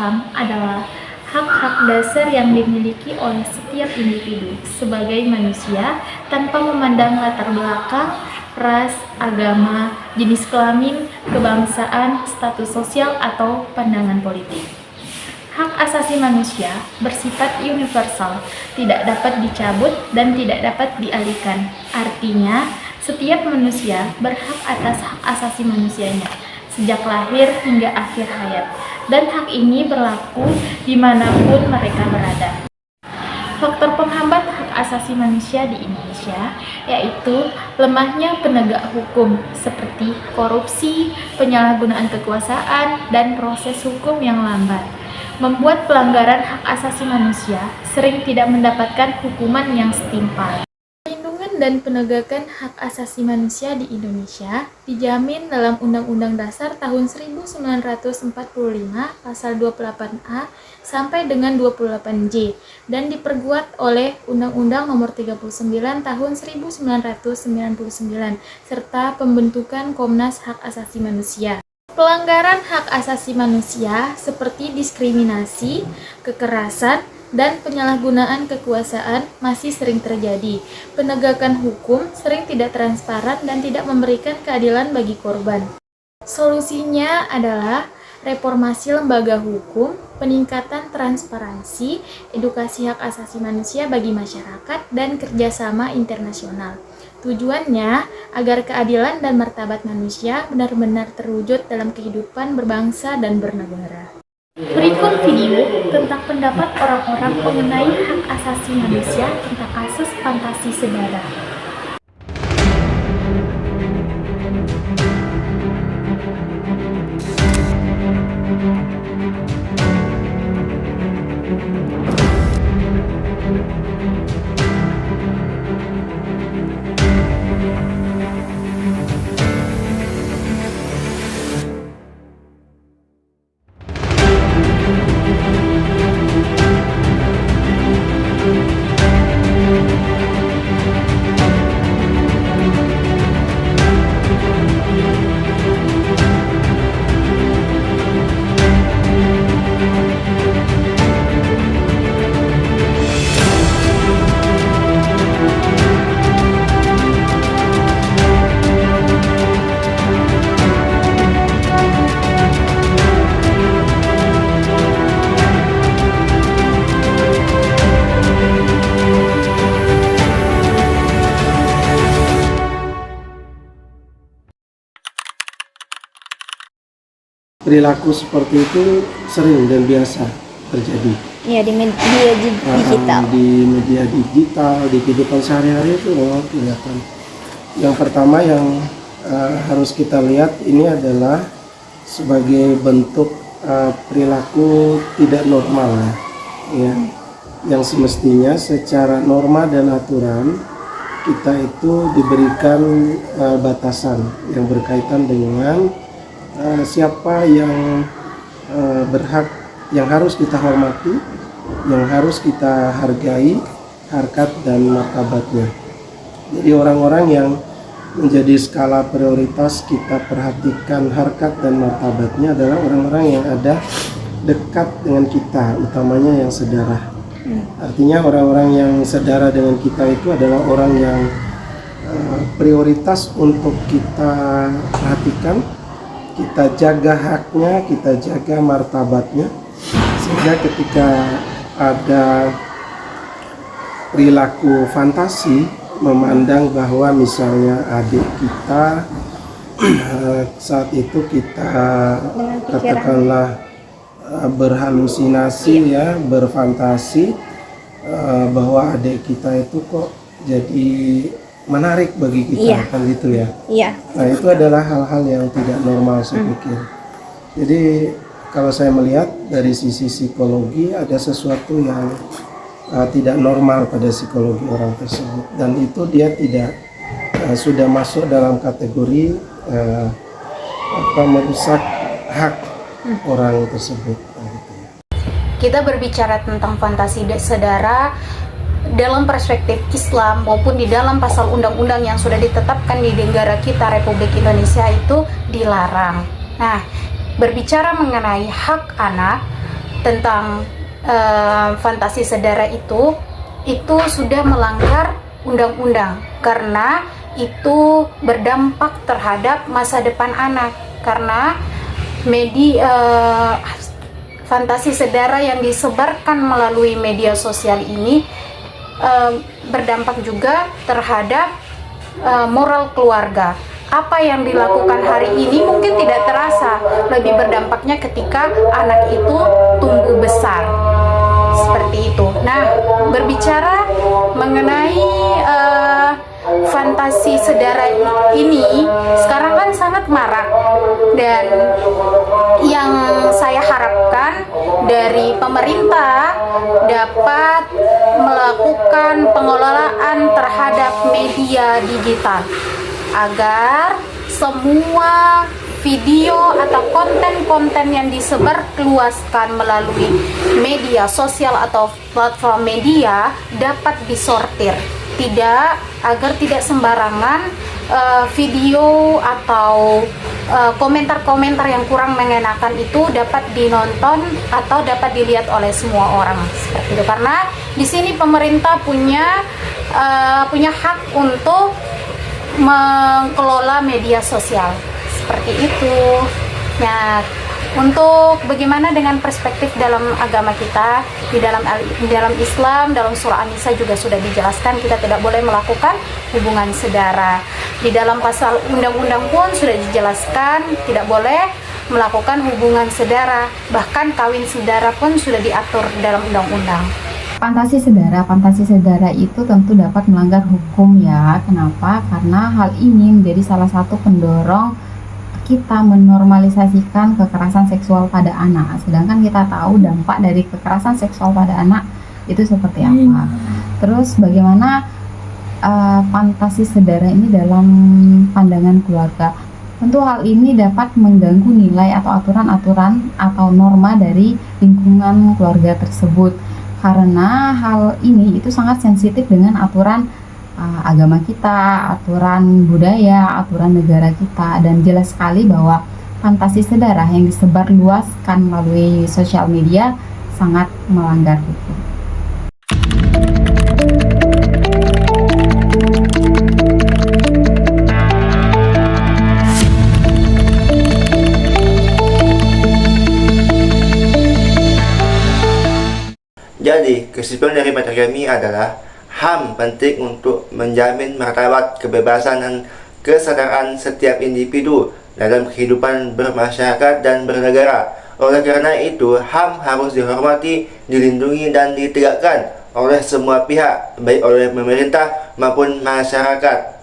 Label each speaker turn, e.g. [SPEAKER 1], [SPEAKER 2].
[SPEAKER 1] Islam adalah hak-hak dasar yang dimiliki oleh setiap individu sebagai manusia tanpa memandang latar belakang, ras, agama, jenis kelamin, kebangsaan, status sosial, atau pandangan politik. Hak asasi manusia bersifat universal, tidak dapat dicabut dan tidak dapat dialihkan. Artinya, setiap manusia berhak atas hak asasi manusianya, sejak lahir hingga akhir hayat, dan hak ini berlaku dimanapun mereka berada. Faktor penghambat hak asasi manusia di Indonesia yaitu lemahnya penegak hukum seperti korupsi, penyalahgunaan kekuasaan, dan proses hukum yang lambat, membuat pelanggaran hak asasi manusia sering tidak mendapatkan hukuman yang setimpal. Perlindungan dan penegakan hak asasi manusia di Indonesia dijamin dalam Undang-Undang Dasar tahun 1945 pasal 28A sampai dengan 28J dan diperkuat oleh Undang-Undang Nomor 39 tahun 1999 serta pembentukan Komnas Hak Asasi Manusia. Pelanggaran hak asasi manusia seperti diskriminasi, kekerasan, dan penyalahgunaan kekuasaan masih sering terjadi. Penegakan hukum sering tidak transparan dan tidak memberikan keadilan bagi korban. Solusinya adalah reformasi lembaga hukum, peningkatan transparansi, edukasi hak asasi manusia bagi masyarakat, dan kerjasama internasional. Tujuannya agar keadilan dan martabat manusia benar-benar terwujud dalam kehidupan berbangsa dan bernegara. Berikut video tentang pendapat orang-orang mengenai hak asasi manusia tentang kasus Fantasi Sedara.
[SPEAKER 2] Perilaku seperti itu sering dan biasa terjadi.
[SPEAKER 3] Iya, di media digital.
[SPEAKER 2] Di media digital, di kehidupan sehari-hari itu memang kelihatan. Yang pertama yang harus kita lihat ini adalah sebagai bentuk perilaku tidak normal, ya. Yang semestinya secara norma dan aturan kita itu diberikan batasan yang berkaitan dengan siapa yang berhak, yang harus kita hormati, yang harus kita hargai harkat dan martabatnya. Jadi orang-orang yang menjadi skala prioritas kita perhatikan harkat dan martabatnya adalah orang-orang yang ada dekat dengan kita, utamanya yang sedara. Artinya orang-orang yang sedara dengan kita itu adalah orang yang prioritas untuk kita perhatikan, kita jaga haknya, kita jaga martabatnya, sehingga ketika ada perilaku fantasi memandang bahwa misalnya adik kita saat itu kita katakanlah berhalusinasi, ya, berfantasi bahwa adik kita itu kok jadi menarik bagi kita, kan gitu ya.
[SPEAKER 3] Iya.
[SPEAKER 2] Nah, itu adalah hal-hal yang tidak normal saya pikir. Jadi kalau saya melihat dari sisi psikologi ada sesuatu yang tidak normal pada psikologi orang tersebut, dan itu dia tidak sudah masuk dalam kategori merusak hak orang tersebut. Gitu ya.
[SPEAKER 4] Kita berbicara tentang fantasi sedara dalam perspektif Islam maupun di dalam pasal undang-undang yang sudah ditetapkan di negara kita Republik Indonesia itu dilarang. Nah, berbicara mengenai hak anak, tentang fantasi sedara itu sudah melanggar undang-undang, karena itu berdampak terhadap masa depan anak. Karena fantasi sedara yang disebarkan melalui media sosial ini berdampak juga terhadap moral keluarga. Apa yang dilakukan hari ini mungkin tidak terasa, lebih berdampaknya ketika anak itu tumbuh besar. Seperti itu. Nah, berbicara mengenai fantasi sedara ini sekarang kan sangat marak, dan yang saya harapkan dari pemerintah dapat melakukan pengelolaan terhadap media digital agar semua video atau konten-konten yang disebarluaskan melalui media sosial atau platform media dapat disortir, agar tidak sembarangan video atau komentar-komentar yang kurang mengenakan itu dapat dinonton atau dapat dilihat oleh semua orang, seperti itu. Karena di sini pemerintah punya hak untuk mengelola media sosial, seperti itu. Nah, untuk bagaimana dengan perspektif dalam agama kita, di dalam Islam, dalam surah An-Nisa juga sudah dijelaskan kita tidak boleh melakukan hubungan sedara. Di dalam pasal undang-undang pun sudah dijelaskan tidak boleh melakukan hubungan sedara, bahkan kawin sedara pun sudah diatur dalam undang-undang.
[SPEAKER 5] Fantasi sedara itu tentu dapat melanggar hukum ya. Kenapa? Karena hal ini menjadi salah satu pendorong kita menormalisasikan kekerasan seksual pada anak. Sedangkan kita tahu dampak dari kekerasan seksual pada anak itu seperti apa. Terus bagaimana fantasi sedara ini dalam pandangan keluarga? Tentu hal ini dapat mengganggu nilai atau aturan-aturan atau norma dari lingkungan keluarga tersebut. Karena hal ini itu sangat sensitif dengan aturan agama kita, aturan budaya, aturan negara kita, dan jelas sekali bahwa fantasi sedara yang disebarluaskan melalui sosial media sangat melanggar hukum.
[SPEAKER 6] Jadi, kesimpulan dari materi kami adalah HAM penting untuk menjamin martabat kebebasan dan kesadaran setiap individu dalam kehidupan bermasyarakat dan bernegara. Oleh karena itu, HAM harus dihormati, dilindungi, dan ditegakkan oleh semua pihak, baik oleh pemerintah maupun masyarakat.